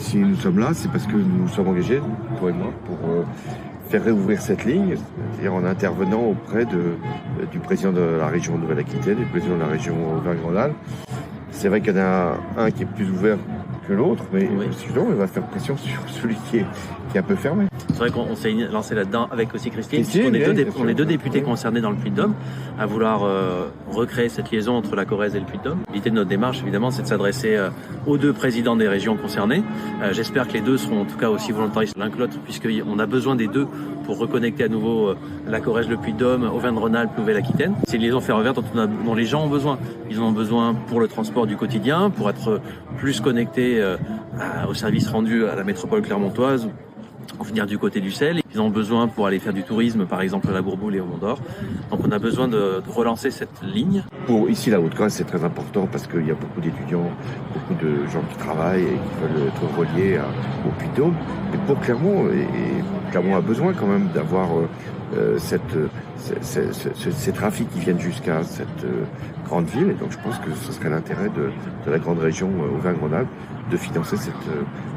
si nous sommes là, c'est parce que nous nous sommes engagés, toi et moi, pour faire réouvrir cette ligne, c'est-à-dire en intervenant auprès du président de la région Nouvelle-Aquitaine et du président de la région Auvergne-Rhône-Alpes. C'est vrai qu'il y en a un qui est plus ouvert que l'autre, mais sinon, il va faire pression sur celui qui est un peu fermé. C'est vrai qu'on s'est lancé là-dedans avec aussi Christine. On est deux députés concernés dans le Puy-de-Dôme à vouloir recréer cette liaison entre la Corrèze et le Puy-de-Dôme. L'idée de notre démarche, évidemment, c'est de s'adresser aux deux présidents des régions concernées. J'espère que les deux seront en tout cas aussi volontaristes l'un que l'autre, puisqu'on a besoin des deux pour reconnecter à nouveau la Corrèze, le Puy-de-Dôme, Auvergne-Rhône-Alpes, Nouvelle-Aquitaine. C'est une liaison ferroviaire dont les gens ont besoin. Ils en ont besoin pour le transport du quotidien, pour être plus connectés aux services rendus à la métropole clermontoise, pour venir du côté du sel. Ils ont besoin pour aller faire du tourisme, par exemple à la Bourboule et au Mont-d'Or. Donc on a besoin de relancer cette ligne. Pour ici, la Haute-Corrèze, c'est très important parce qu'il y a beaucoup d'étudiants, beaucoup de gens qui travaillent et qui veulent être reliés au Puy-de-Dôme. Et pour Clermont, et Clermont a besoin quand même d'avoir ces trafics qui viennent jusqu'à cette grande ville. Et donc je pense que ce serait l'intérêt de la grande région Auvergne-Rhône-Alpes de financer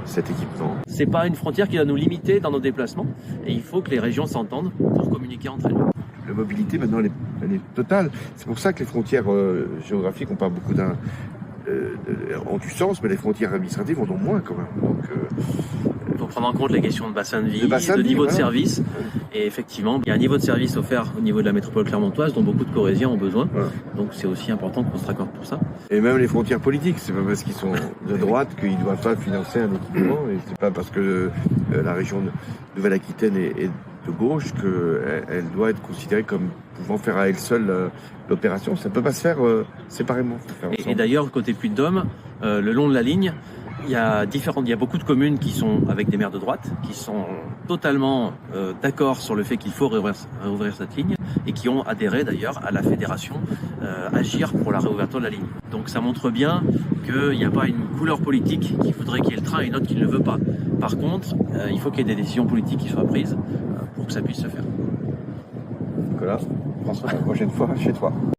cet équipement. C'est pas une frontière qui va nous limiter dans nos déplacements et il faut que les régions s'entendent pour communiquer entre elles. La mobilité maintenant elle est totale. C'est pour ça que les frontières géographiques, on parle beaucoup ont du sens, mais les frontières administratives en ont moins quand même. Donc, il faut prendre en compte les questions de bassin de vie, de niveau de service. Et effectivement, il y a un niveau de service offert au niveau de la métropole clermontoise dont beaucoup de Corréziens ont besoin. Voilà. Donc c'est aussi important qu'on se raccorde pour ça. Et même les frontières politiques, c'est pas parce qu'ils sont de droite qu'ils ne doivent pas financer un équipement. Et c'est pas parce que la région de Nouvelle-Aquitaine est de gauche qu'elle doit être considérée comme pouvant faire à elle seule l'opération. Ça ne peut pas se faire séparément. Et d'ailleurs, côté Puy-de-Dôme, le long de la ligne, il y a beaucoup de communes qui sont avec des maires de droite, qui sont totalement d'accord sur le fait qu'il faut réouvrir cette ligne et qui ont adhéré d'ailleurs à la fédération Agir pour la réouverture de la ligne. Donc ça montre bien qu'il n'y a pas une couleur politique qui voudrait qu'il y ait le train et une autre qui ne le veut pas. Par contre, il faut qu'il y ait des décisions politiques qui soient prises pour que ça puisse se faire. Nicolas, François, la prochaine fois chez toi.